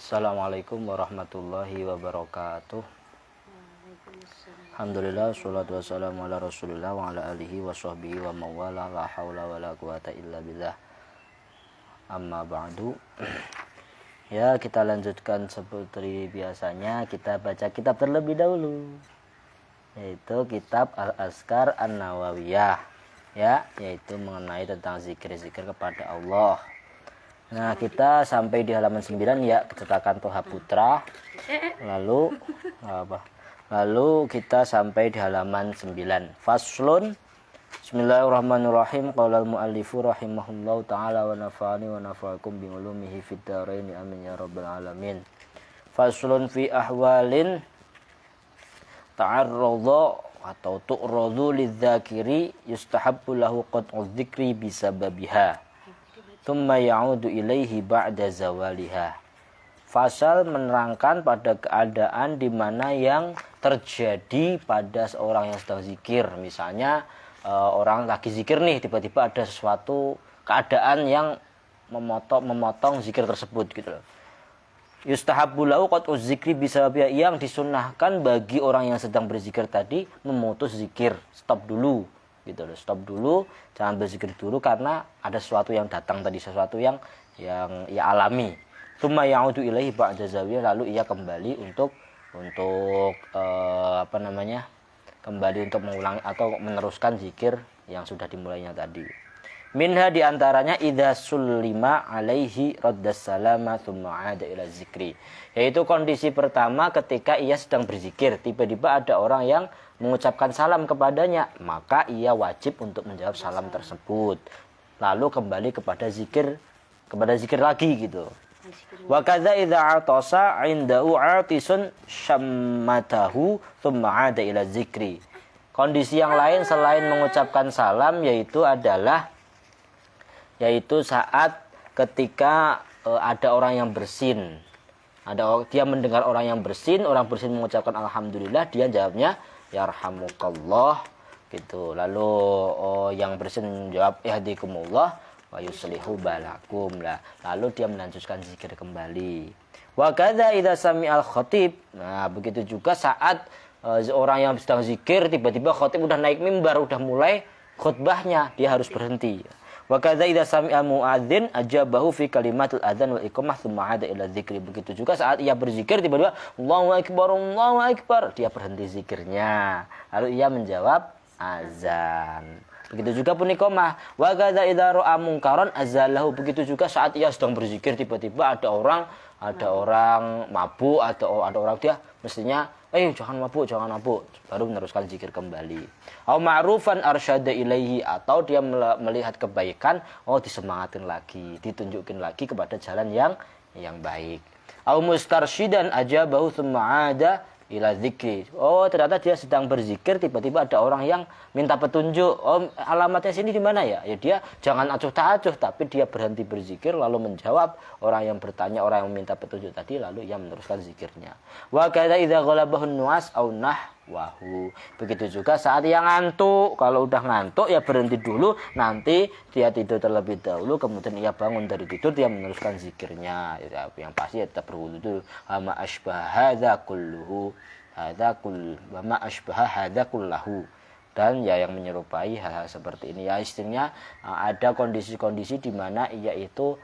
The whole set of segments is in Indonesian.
Assalamualaikum warahmatullahi wabarakatuh. Alhamdulillah, salatu wassalamu ala rasulillah wa ala alihi wa sahbihi wa mawala, la hawla wa la quwata illa billah. Amma ba'du. Ya, kita lanjutkan seperti biasanya, kita baca kitab terlebih dahulu, yaitu kitab Al-Azkar An-Nawawiyah, ya, yaitu mengenai tentang zikir-zikir kepada Allah. Nah, kita sampai di halaman 9 ya, cetakan Toha Putra. Lalu kita sampai di halaman 9. Faslun. Bismillahirrahmanirrahim. Qala al-muallifu rahimahullahu taala wa nafa'ani wa nafa'akum bi ulumihi fid dharain amin ya rabbal alamin. Faslun fi ahwalin ta'arradha atau tu'radu lidzakiri yustahabbu lahu qat'u dzikri bisababiha. Thumma ya'udu ilaihi ba'da zawaliha. Fasal menerangkan pada keadaan di mana yang terjadi pada seorang yang sedang zikir. Misalnya orang lagi zikir nih, tiba-tiba ada sesuatu keadaan yang memotong zikir tersebut gitu loh. Yustahabbu lahu qat'u dzikri bisababiha, yang disunnahkan bagi orang yang sedang berzikir tadi memutus zikir, stop dulu. Gitu loh, stop dulu, jangan berzikir dulu karena ada sesuatu yang datang tadi, sesuatu yang ia alami. Tsumma ya'udu ilaihi ba'da zawiyah, lalu ia kembali untuk kembali untuk mengulangi atau meneruskan zikir yang sudah dimulainya tadi. Minha diantaranya idza sullima alaihi raddas salama tsumma 'ada ila zikri, yaitu kondisi pertama ketika ia sedang berzikir, tiba-tiba ada orang yang mengucapkan salam kepadanya, maka ia wajib untuk menjawab salam tersebut, lalu kembali kepada zikir lagi gitu. Wa kadza idza atasa 'indahu 'atisun syammatahu tsumma 'ada ila zikri. Kondisi yang lain selain mengucapkan salam yaitu saat ketika ada orang yang bersin. Dia mendengar orang yang bersin, orang bersin mengucapkan alhamdulillah, dia jawabnya yarhamukallah gitu. Lalu yang bersin jawab yahdikumullah wa yuslihu balakum lah. Lalu dia melanjutkan zikir kembali. Wa kadza idza sami'al khatib. Nah, begitu juga saat orang yang sedang zikir tiba-tiba khatib udah naik mimbar, udah mulai khutbahnya, dia harus berhenti. Wa kadza idza sami'a muadzin ajabahu fi kalimatul adzan wal iqamah tsumma 'ada ila dzikri. Begitu juga saat ia berzikir tiba-tiba Allahu akbar, dia berhenti zikirnya, lalu ia menjawab azan. Begitu juga pun iqamah. Wa kadza idza ra'a munkaran azalahu. Begitu juga saat ia sedang berzikir tiba-tiba ada orang mabuk atau ada orang, dia mestinya jangan mabuk, baru meneruskan zikir kembali. Au ma'rufan arsyada ilaihi, atau dia melihat kebaikan, disemangatin lagi, ditunjukin lagi kepada jalan yang baik. Au mustarsyidan ajabahu tsumma 'ada ila dzikri. Ternyata dia sedang berzikir, tiba-tiba ada orang yang minta petunjuk. Alamatnya sini di mana ya? Ya dia jangan acuh tak acuh, tapi dia berhenti berzikir lalu menjawab orang yang bertanya, orang yang meminta petunjuk tadi, lalu ia meneruskan zikirnya. Wa kadza idza ghalabahu nu'as aw nahwahu. Begitu juga saat ia ngantuk. Kalau udah ngantuk ya berhenti dulu, nanti dia tidur terlebih dahulu, kemudian ia bangun dari tidur, dia meneruskan zikirnya. Yang pasti ya tetap berwudu dulu. Ma asbaha hadza kulluhu. Wa ma asbaha hadza kullahu. Dan ya yang menyerupai hal-hal seperti ini, ya istilahnya ada kondisi-kondisi di mana ia itu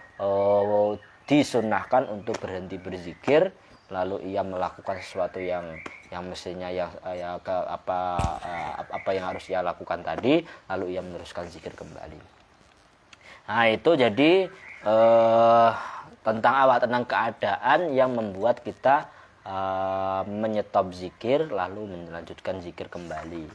disunnahkan untuk berhenti berzikir, lalu ia melakukan sesuatu yang mestinya apa yang harus ia lakukan tadi, lalu ia meneruskan zikir kembali. Nah, itu jadi tentang keadaan yang membuat kita menyetop zikir lalu melanjutkan zikir kembali.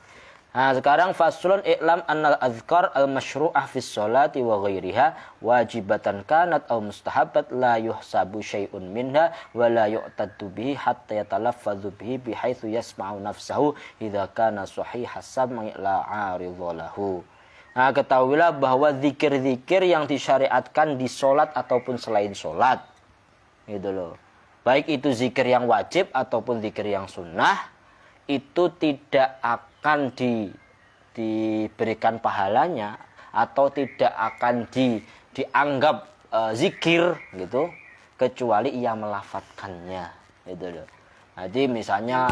Nah, sekarang faslun i'lam annal azkar al-masyru'ah fis sholati wa ghairiha wajibatan kanat aw mustahabbat la yuhsabu syai'un minha wa la yu'taddu bihi hatta yatalaffazu bihi bihaitsu yasma'u nafsahu idza kana sahihas sam'i la 'aridha lahu. Nah, ketahuilah bahwa zikir-zikir yang disyariatkan di sholat ataupun selain sholat, gitu loh. Baik itu zikir yang wajib ataupun zikir yang sunnah, itu tidak akan diberikan pahalanya atau tidak akan dianggap zikir gitu kecuali ia melafatkannya, gitu loh. Jadi misalnya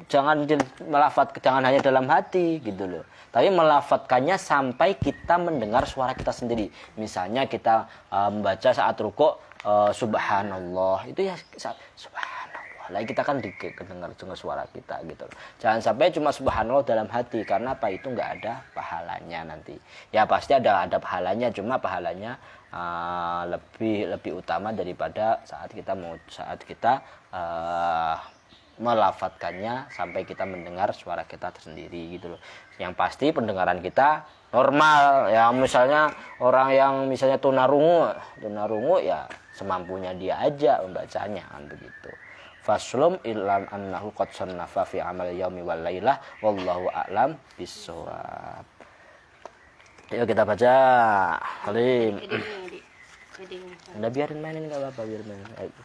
jangan hanya dalam hati, gitu loh. Tapi melafatkannya sampai kita mendengar suara kita sendiri. Misalnya kita membaca saat rukuk subhanallah, itu ya subhanallah. Lagi kita kan dengar suara kita, gitu loh. Jangan sampai cuma subhanallah dalam hati, karena apa, itu nggak ada pahalanya nanti. Ya pasti ada pahalanya, cuma pahalanya lebih utama daripada saat kita melafatkannya sampai kita mendengar suara kita tersendiri, gitu loh. Yang pasti pendengaran kita normal. Ya misalnya orang yang misalnya tunarungu ya semampunya dia aja membacanya, kan begitu. Faslum ilam annahu qad sannafa fi amal yaumi wal lailah wallahu a'lam bissawab. Yuk kita baca. Halim. Udah biarin mainin, enggak apa-apa, biar mainin. Ayo.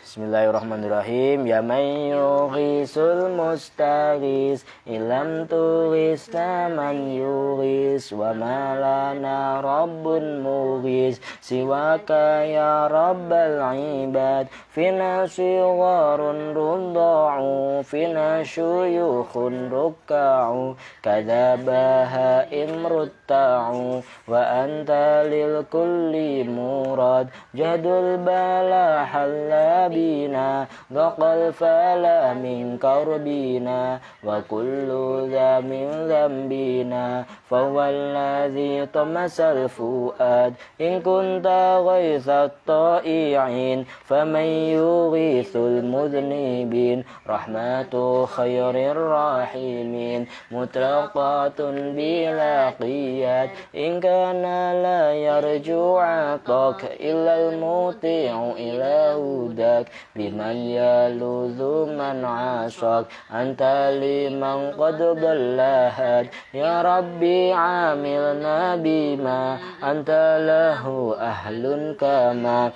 Bismillahirrahmanirrahim. Ya may yughisul mustaghis ilam tughis man yughis wa ma lana rabbun mughis siwaka ya rabbal ibad fina sigharun rudda'u fina syuyukhun rukka'u kadzabaha imrutta'u wa anta lil kulli murad jadul bala halabi dhaqal fala min karbina wa kullu dha min dhambina fawalladhi tamasal fuad in kunta ghaithat ta'i'in faman yughithul mudhnibin rahmatu khairir rahimin mutlaqatun bila qiyad in kana la yarju' atak illa al-muti'u ila hudak biman yaludhu man asak anta liman qad dallahad ya rabbi amilna bima anta lahu ahlun kama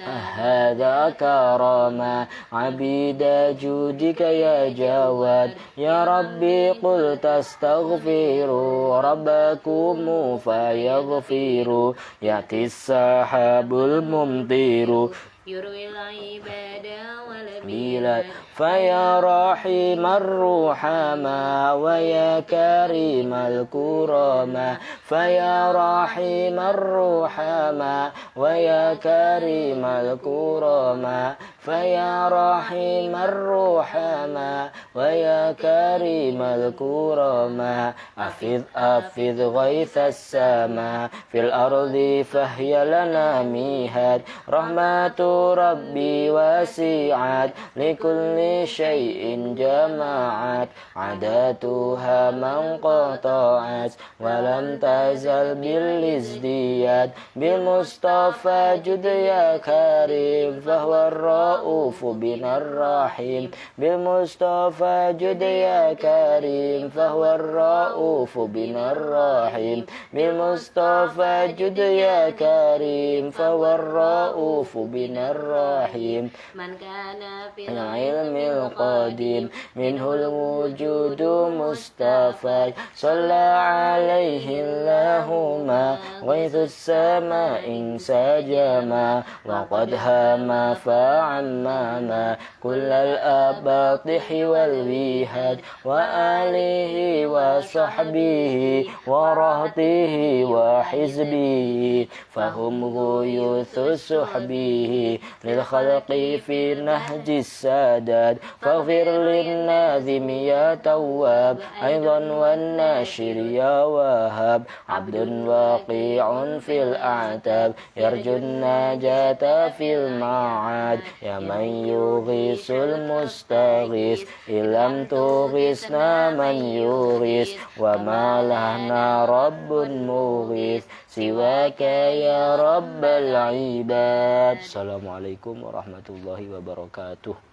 هذا كرما عبيد جودك يا جواد يا ربي قل تستغفروا ربكم فيغفروا يأتي السحاب الممطر يروي العباد والبلاد فيا رحيم الرحمة ويا كريم الكرامة فيا رحيم الرحمة ويا كريم الكرامة فيا رحيم الرحمة ويا كريم الكرامة أفض غيث السماء في الأرض فهي لنا ميهاد رحمة ربي واسعت لكل شيء جمعت عداتها من قطعت ولم تزل بالازدياد بالمصطفى جد يا كريم فهو الرؤوف بنا الرحيم بالمصطفى جد يا كريم فهو الرؤوف بنا الرحيم بالمصطفى جد يا كريم فهو الرؤوف بنا الرحيم من كان في العلم القديم منه الوجود مصطفى صلى عليه اللهم غيث السماء انسجما وقد هام فعمما كل الأباطح والوهاد وآله وصحبه ورهطه وحزبه فهم غيوث صحبه للخلق في نهج السادات فاغفر للناظم يا تواب أيضا والناشر يا وهاب عبد واقع في الأعتاب يرجو النجاة في المعاد يا من يغيث المستغيث إن لم تغيثنا من يغيث وما لنا رب مغيث سواك يا رب العباد. Assalamualaikum warahmatullahi wabarakatuh.